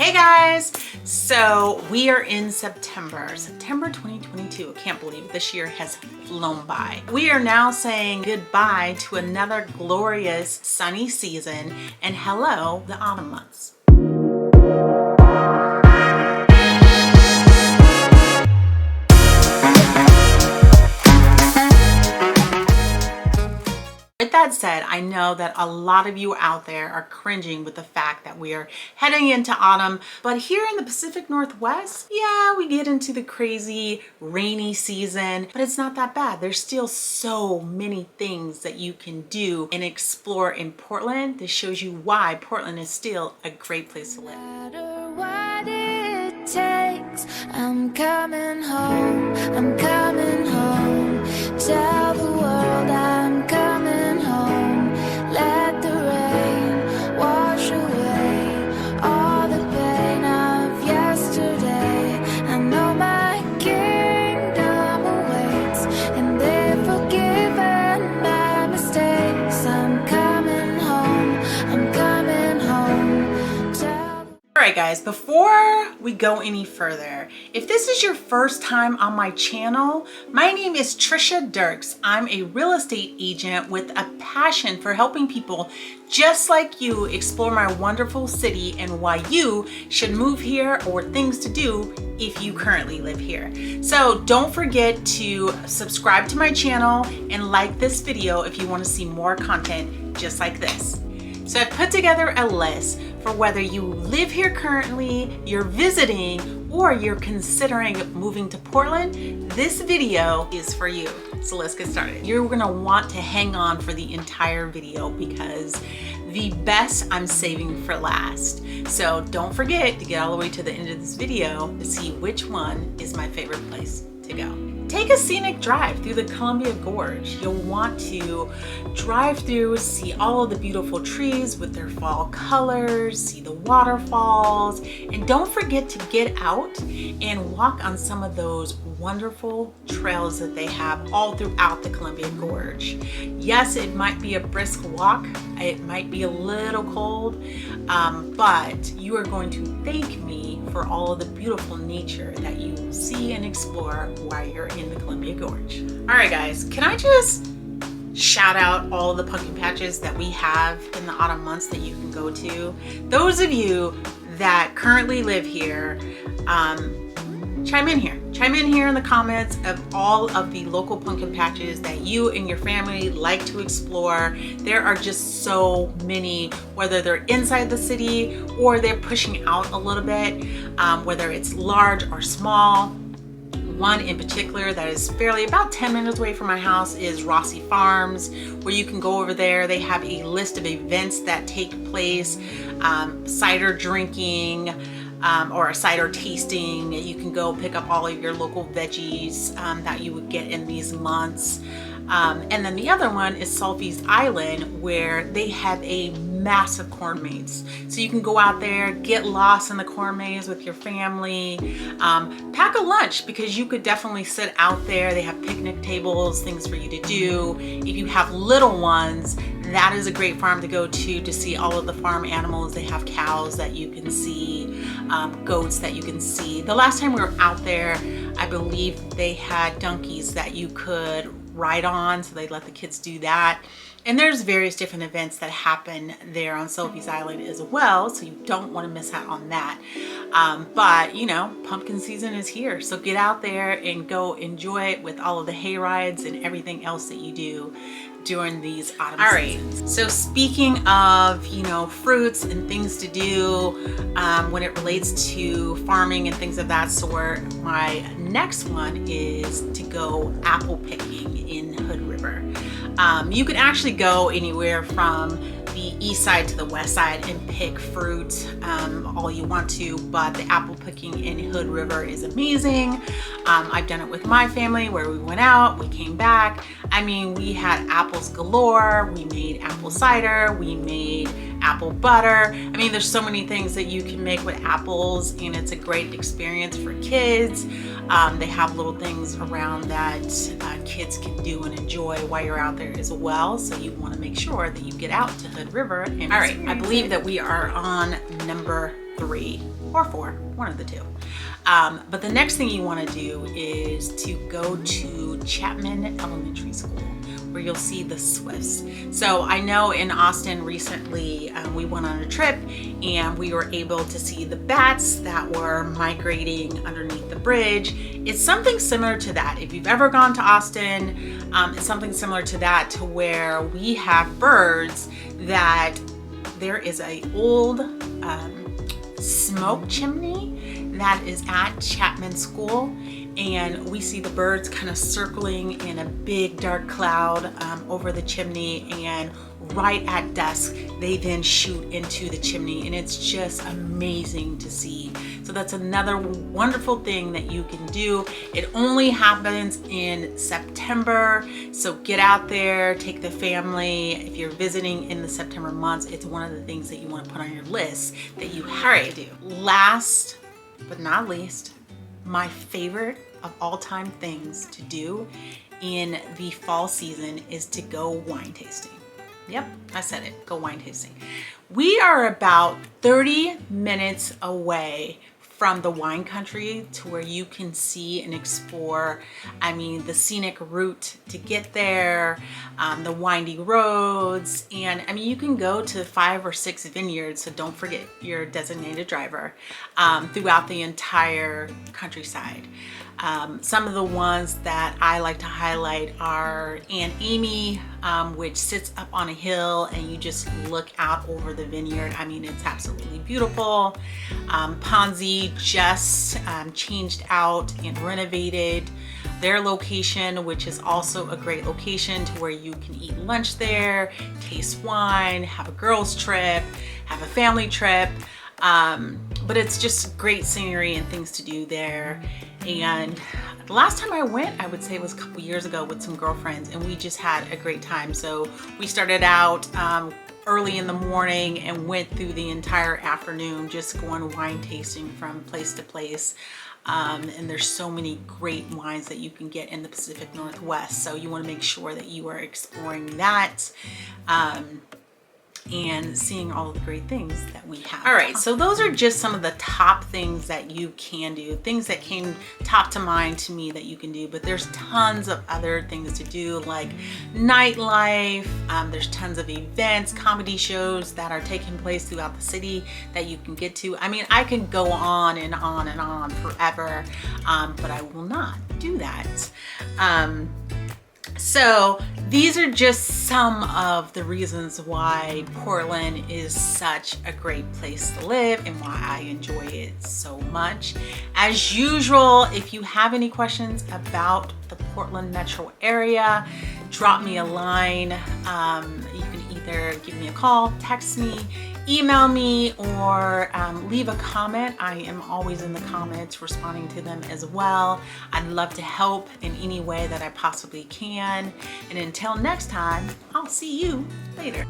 Hey guys! So we are in September 2022. I can't believe this year has flown by. We are now saying goodbye to another glorious sunny season and hello, the autumn months. With that said, I know that a lot of you out there are cringing with the fact that we are heading into autumn, but here in the Pacific Northwest, yeah, we get into the crazy rainy season, but it's not that bad. There's still so many things that you can do and explore in Portland. This shows you why Portland is still a great place to live. No matter what it takes, I'm coming home, I'm coming home. Tell the world I'm coming home. Let the rain wash away all the pain of yesterday. I know my kingdom awaits, and they've forgiven my mistakes. I'm coming home, I'm coming home. All right guys, before we go any further, if this is your first time on my channel, my name is Trisha Dirks. I'm a real estate agent with a passion for helping people just like you explore my wonderful city and why you should move here or things to do if you currently live here. So don't forget to subscribe to my channel and like this video if you want to see more content just like this. So I've put together a list for whether you live here currently, you're visiting, or you're considering moving to Portland. This video is for you. So let's get started. You're gonna want to hang on for the entire video because the best I'm saving for last. So don't forget to get all the way to the end of this video to see which one is my favorite place to go. Take a scenic drive through the Columbia Gorge. You'll want to drive through, see all of the beautiful trees with their fall colors, see the waterfalls, and don't forget to get out and walk on some of those wonderful trails that they have all throughout the Columbia Gorge. Yes, it might be a brisk walk, it might be a little cold, but you are going to thank me for all of the beautiful nature that you see and explore while you're in the Columbia Gorge. All right guys, can I just shout out all the pumpkin patches that we have in the autumn months that you can go to. Those of you that currently live here, chime in here in the comments of all of the local pumpkin patches that you and your family like to explore. There are just so many, whether they're inside the city or they're pushing out a little bit, whether it's large or small. One in particular that is fairly about 10 minutes away from my house is Rossi Farms, where you can go over there. They have a list of events that take place, cider drinking, or a cider tasting. You can go pick up all of your local veggies that you would get in these months. And then the other one is Sulphie's Island, where they have a massive corn maze. So you can go out there, get lost in the corn maze with your family, pack a lunch because you could definitely sit out there. They have picnic tables, things for you to do. If you have little ones, that is a great farm to go to see all of the farm animals. They have cows that you can see, goats that you can see. The last time we were out there, I believe they had donkeys that you could ride on, so they let the kids do that. And there's various different events that happen there on Sophie's Island as well, so you don't want to miss out on that. But you know, pumpkin season is here, so get out there and go enjoy it with all of the hay rides and everything else that you do during these autumn seasons. So speaking of, you know, fruits and things to do when it relates to farming and things of that sort, my next one is to go apple picking in Hood River. You can actually go anywhere from the east side to the west side and pick fruit all you want to, but the apple picking in Hood River is amazing. I've done it with my family where we went out, we came back. I mean, we had apples galore, we made apple cider, we made apple butter. I mean, there's so many things that you can make with apples, and it's a great experience for kids. They have little things around that kids can do and enjoy while you're out there as well. So you want to make sure that you get out to Hood River. And all right, I believe that we are on number 3 or 4, one of the two. But the next thing you want to do is to go to Chapman Elementary School, where you'll see the Swifts. So I know in Austin recently, we went on a trip and we were able to see the bats that were migrating underneath the bridge. It's something similar to that. If you've ever gone to Austin, it's something similar to that, to where we have birds that there is a old smoke chimney that is at Chapman School, and we see the birds kind of circling in a big dark cloud over the chimney, and right at dusk they then shoot into the chimney, and it's just amazing to see. So that's another wonderful thing that you can do. It only happens in September, so get out there, take the family. If you're visiting in the September months, it's one of the things that you want to put on your list that you have to do. Last but not least, my favorite of all time things to do in the fall season is to go wine tasting. Yep, I said it, go wine tasting. We are about 30 minutes away from the wine country, to where you can see and explore, the scenic route to get there, the windy roads, and you can go to 5 or 6 vineyards, so don't forget your designated driver, throughout the entire countryside. Some of the ones that I like to highlight are Aunt Amy, which sits up on a hill and you just look out over the vineyard. It's absolutely beautiful. Ponzi just changed out and renovated their location, which is also a great location to where you can eat lunch there, taste wine, have a girls trip, have a family trip. But it's just great scenery and things to do there. And the last time I went, I would say it was a couple years ago with some girlfriends, and we just had a great time. So we started out early in the morning and went through the entire afternoon just going wine tasting from place to place. And there's so many great wines that you can get in the Pacific Northwest. So you want to make sure that you are exploring that. And seeing all of the great things that we have. All right, so those are just some of the top things that you can do, things that came top to mind to me that you can do, but there's tons of other things to do, like nightlife. There's tons of events, comedy shows that are taking place throughout the city that you can get to. I can go on and on and on forever, but I will not do that. So these are just some of the reasons why Portland is such a great place to live and why I enjoy it so much. As usual, if you have any questions about the Portland metro area, drop me a line. You can either give me a call, text me, email me, or leave a comment. I am always in the comments responding to them as well. I'd love to help in any way that I possibly can. And until next time, I'll see you later.